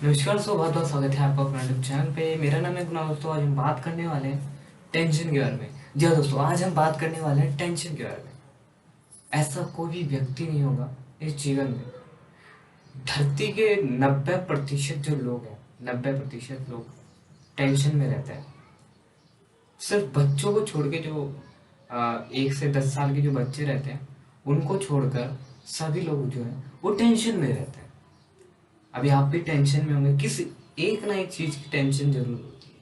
नमस्कार दोस्तों, बहुत बहुत स्वागत है आपका अपना यूट्यूब चैनल पे। मेरा नाम है कुणाल। दोस्तों आज हम बात करने वाले हैं टेंशन के बारे में। जी हाँ दोस्तों, आज हम बात करने वाले हैं टेंशन के बारे में। ऐसा कोई भी व्यक्ति नहीं होगा इस जीवन में, धरती के 90% जो लोग हैं, 90% लोग टेंशन में रहते हैं। सिर्फ बच्चों को छोड़ के जो 1 से 10 साल के जो बच्चे रहते हैं उनको छोड़कर सभी लोग जो हैं वो टेंशन में रहते हैं। अभी आप भी टेंशन में होंगे, किसी एक ना एक चीज की टेंशन जरूर होती है।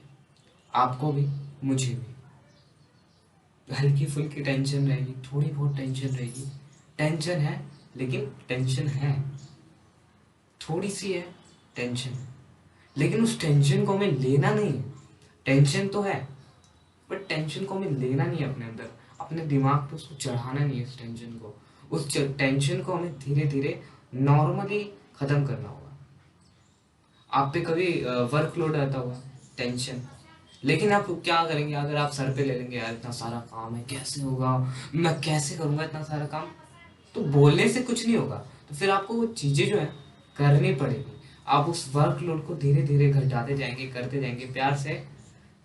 आपको भी, मुझे भी। हल्की फुल्की टेंशन रहेगी, थोड़ी बहुत टेंशन रहेगी। टेंशन है, लेकिन टेंशन है, थोड़ी सी है, टेंशन है। लेकिन उस टेंशन को हमें लेना नहीं है। टेंशन तो है, बट टेंशन को हमें लेना नहीं है अपने अंदर। अपने दिमाग पे उसको चढ़ाना नहीं है उस टेंशन को। उस टेंशन को हमें धीरे धीरे नॉर्मली खत्म करना होगा। आप पे कभी वर्कलोड आता होगा, टेंशन। लेकिन आप क्या करेंगे? अगर आप सर पे ले लेंगे, यार इतना सारा काम है, कैसे होगा, मैं कैसे करूंगा इतना सारा काम, तो बोलने से कुछ नहीं होगा। तो फिर आपको वो चीजें जो है करनी पड़ेगी। आप उस वर्कलोड को धीरे धीरे घटाते जाएंगे, करते जाएंगे, प्यार से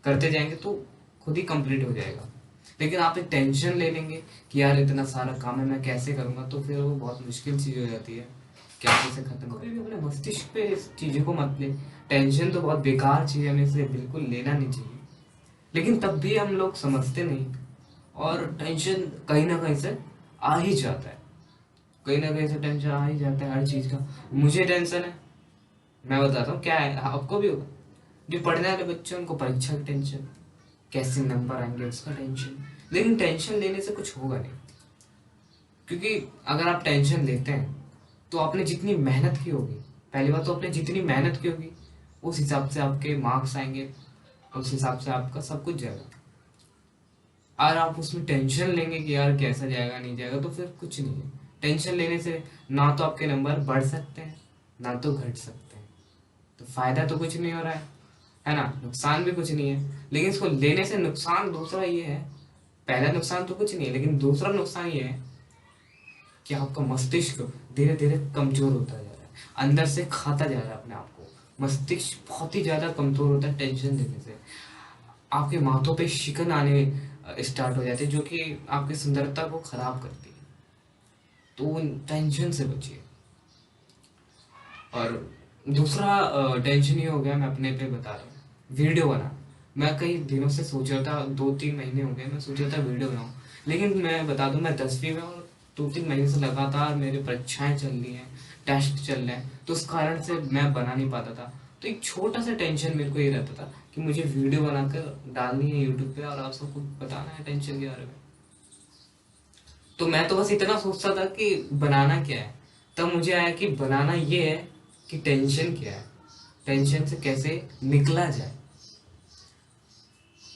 करते जाएंगे, तो खुद ही कंप्लीट हो जाएगा। लेकिन आप एक टेंशन ले लेंगे कि यार इतना सारा काम है, मैं कैसे करूंगा, तो फिर वो बहुत मुश्किल चीज हो जाती है। कैसे से खत्म कभी भी अपने मस्तिष्क पे इस चीजों को मत ले। टेंशन तो बहुत बेकार चीज है, हमें इसे बिल्कुल लेना नहीं चाहिए। लेकिन तब भी हम लोग समझते नहीं, और टेंशन कहीं ना कहीं से आ ही जाता है। कहीं ना कहीं से टेंशन आ ही जाता है हर चीज का। मुझे टेंशन है, मैं बताता हूँ क्या है, आपको भी होगा। जो पढ़ने वाले बच्चे हैं, उनको परीक्षा की टेंशन, कैसे नंबर आएंगे उसका टेंशन। लेकिन टेंशन लेने से कुछ होगा नहीं। क्योंकि अगर आप टेंशन लेते हैं तो आपने जितनी मेहनत की होगी, पहली बात तो आपने जितनी मेहनत की होगी उस हिसाब से आपके मार्क्स आएंगे, उस हिसाब से आपका सब कुछ जाएगा। और आप उसमें टेंशन लेंगे कि यार कैसा जाएगा नहीं जाएगा, तो फिर कुछ नहीं है। टेंशन लेने से ना तो आपके नंबर बढ़ सकते हैं, ना तो घट सकते हैं। तो फायदा तो कुछ नहीं हो रहा है ना, नुकसान भी कुछ नहीं है। लेकिन इसको लेने से नुकसान दूसरा ये है, पहला नुकसान तो कुछ नहीं है, लेकिन दूसरा नुकसान ये है कि आपका मस्तिष्क धीरे धीरे कमजोर होता जा रहा है, अंदर से खाता जा रहा है अपने आप को। मस्तिष्क बहुत ही ज्यादा कमजोर होता है टेंशन लेने से। आपके माथों पे शिकन आने स्टार्ट हो जाते हैं, जो कि आपकी सुंदरता को खराब करती है। तो टेंशन से बचिए। और दूसरा टेंशन ये हो गया, मैं अपने पे बता रहा हूँ, वीडियो बना। मैं कई दिनों से सोच रहा था, 2-3 महीने हो गए मैं सोच रहा था वीडियो बनाऊँ। लेकिन मैं बता दूं, मैं 10वीं में, और 2-3 महीने से लगातार मेरी परीक्षाएं चल रही हैं, टेस्ट चल रहे हैं, तो उस कारण से मैं बना नहीं पाता था। तो एक छोटा सा टेंशन मेरे को ये रहता था कि मुझे वीडियो बनाकर डालनी है यूट्यूब पे और आप सबको बताना है टेंशन के बारे में। तो मैं तो बस इतना सोचता था कि बनाना क्या है। तब मुझे आया कि बनाना ये है कि टेंशन क्या है, टेंशन से कैसे निकला जाए।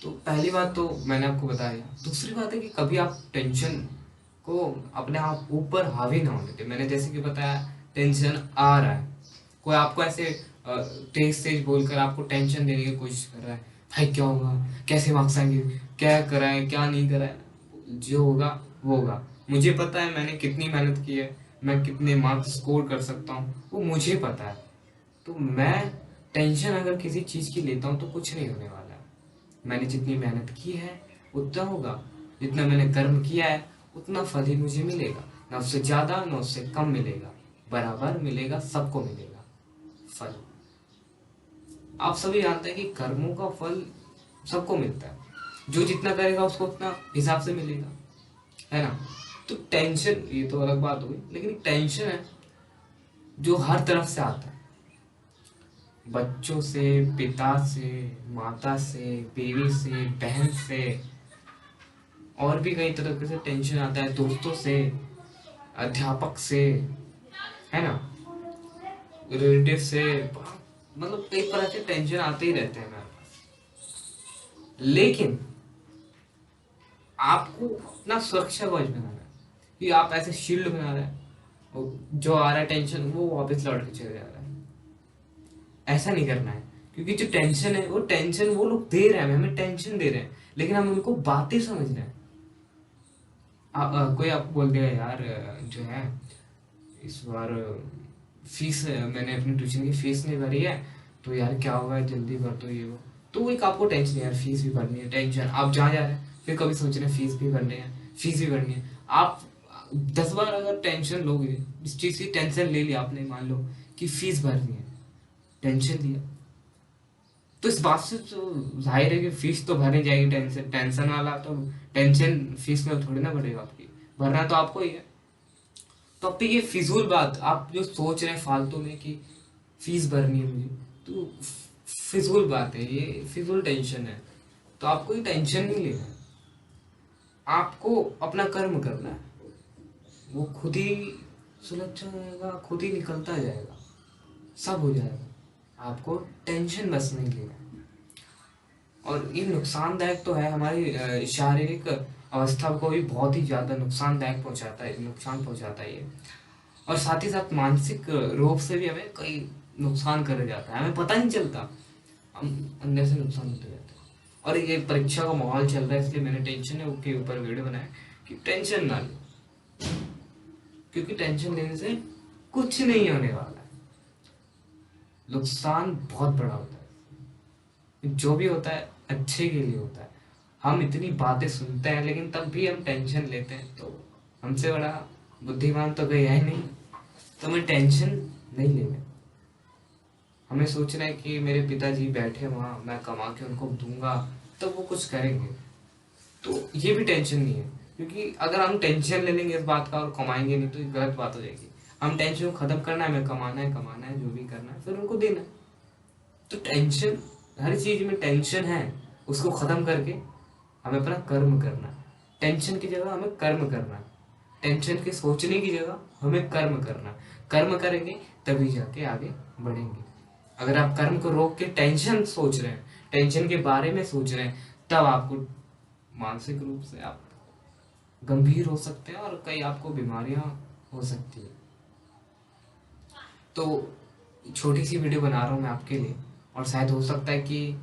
तो पहली बात तो मैंने आपको बता दिया। दूसरी बात है कि कभी आप टेंशन को अपने आप ऊपर हावी ना होने दें। मैंने जैसे कि बताया, टेंशन आ रहा है, कोई आपको ऐसे तेज तेज बोलकर आपको टेंशन देने की कोशिश कर रहा है, भाई क्या होगा, कैसे मार्क्स आएंगे, क्या करा है क्या नहीं करा है, जो होगा वो होगा। मुझे पता है मैंने कितनी मेहनत की है, मैं कितने मार्क्स स्कोर कर सकता हूँ, वो मुझे पता है। तो मैं टेंशन अगर किसी चीज की लेता हूँ तो कुछ नहीं होने वाला है। मैंने जितनी मेहनत की है उतना होगा, जितना मैंने कर्म किया है उतना फल ही मुझे मिलेगा। ना उससे ज्यादा ना उससे कम मिलेगा, बराबर मिलेगा, सबको मिलेगा फल। आप सभी जानते हैं कि कर्मों का फल सबको मिलता है। जो जितना करेगा उसको उतना हिसाब से मिलेगा, है ना। तो टेंशन ये तो अलग बात हुई, लेकिन टेंशन है जो हर तरफ से आता है। बच्चों से, पिता से, माता से, बीवी से, बहन से, और भी कई तरह से टेंशन आता है, दोस्तों से, अध्यापक से, है ना, रिलेटिव से। मतलब कई तरह के टेंशन आते ही रहते हैं मेरे पास। लेकिन आपको अपना सुरक्षा कवच बनाना है, कि आप ऐसे शील्ड बना रहे हैं, और जो आ रहा है टेंशन वो वापस लौट के चले जा रहा है। ऐसा नहीं करना है। क्योंकि जो टेंशन है, वो टेंशन वो लोग दे रहे हैं, हमें टेंशन दे रहे हैं, लेकिन हम उनको बातें समझ रहे हैं। कोई आपको बोल दिया यार जो है इस बार फीस मैंने अपनी ट्यूशन की फीस नहीं भरी है, तो यार क्या होगा, जल्दी भर दो ये वो। तो एक आपको टेंशन है यार, फीस भी भरनी है, टेंशन आप जहाँ जा रहे हैं, फिर कभी सोच रहे हैं फीस भी भरनी है, फीस भी भरनी है। आप 10 बार अगर टेंशन लोगे, इस चीज़ की टेंशन ले लिया आपने, मान लो कि फीस भरनी है, टेंशन लिया, तो इस बात से तो जाहिर है कि फीस तो भरनी जाएगी। टेंशन टेंशन वाला तो टेंशन फीस में थोड़ी ना बढ़ेगा आपकी, भरना तो आपको ही है। तो अब ये फिजूल बात आप जो सोच रहे हैं फालतू में कि फीस भरनी है मुझे, तो फिजूल बात है, ये फिजूल टेंशन है। तो आपको ये टेंशन नहीं लेना है, आपको अपना कर्म करना है, वो खुद ही सुलझ जाएगा, खुद ही निकलता जाएगा, सब हो जाएगा। आपको टेंशन बस नहीं लेना है। और ये नुकसानदायक तो है, हमारी शारीरिक अवस्था को भी बहुत ही ज़्यादा नुकसानदायक पहुंचाता है, नुकसान पहुंचाता है ये। और साथ ही साथ मानसिक रोग से भी हमें कई नुकसान कर जाता है, हमें पता नहीं चलता, हम अंदर से नुकसान होते जाते हैं। और ये परीक्षा का माहौल चल रहा है, इसलिए मैंने टेंशन है के ऊपर वीडियो बनाया कि टेंशन ना लो, क्योंकि टेंशन लेने से कुछ नहीं होने वाला है, नुकसान बहुत बड़ा होता है। जो भी होता है अच्छे के लिए होता है। हम इतनी बातें सुनते हैं लेकिन तब भी हम टेंशन लेते हैं, तो हमसे बड़ा बुद्धिमान तो कोई है नहीं। तो हमें टेंशन नहीं लेना, हमें सोचना है कि मेरे पिताजी बैठे वहाँ, मैं कमा के उनको दूंगा तो वो कुछ करेंगे, तो ये भी टेंशन नहीं है। क्योंकि अगर हम टेंशन ले लेंगे इस बात का और कमाएंगे नहीं, तो ये गलत बात हो जाएगी। हम टेंशन को खत्म करना है, हमें कमाना है जो भी करना है, फिर उनको देना है। तो टेंशन, हर चीज में टेंशन है, उसको खत्म करके हमें अपना कर्म करना है। टेंशन की जगह हमें कर्म करना है, टेंशन के सोचने की जगह हमें कर्म करना है। कर्म करेंगे तभी जाके आगे बढ़ेंगे। अगर आप कर्म को रोक के टेंशन सोच रहे हैं, टेंशन के बारे में सोच रहे हैं, तब आपको मानसिक रूप से आप गंभीर हो सकते हैं और कई आपको बीमारियां हो सकती है। तो छोटी सी वीडियो बना रहा हूँ मैं आपके लिए, और शायद हो सकता है कि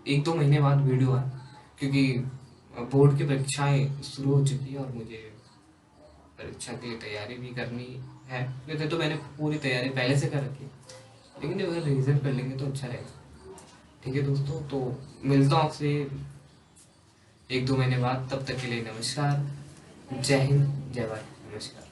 1-2 महीने बाद वीडियो आए, क्योंकि बोर्ड की परीक्षाएं शुरू हो चुकी है और मुझे परीक्षा की तैयारी भी करनी है। वैसे तो मैंने पूरी तैयारी पहले से कर रखी है, लेकिन अगर रिविजन कर लेंगे तो अच्छा रहेगा। ठीक है दोस्तों, तो मिलता हूँ आपसे 1-2 महीने बाद। तब तक के लिए नमस्कार, जय हिंद, जय भारत, नमस्कार।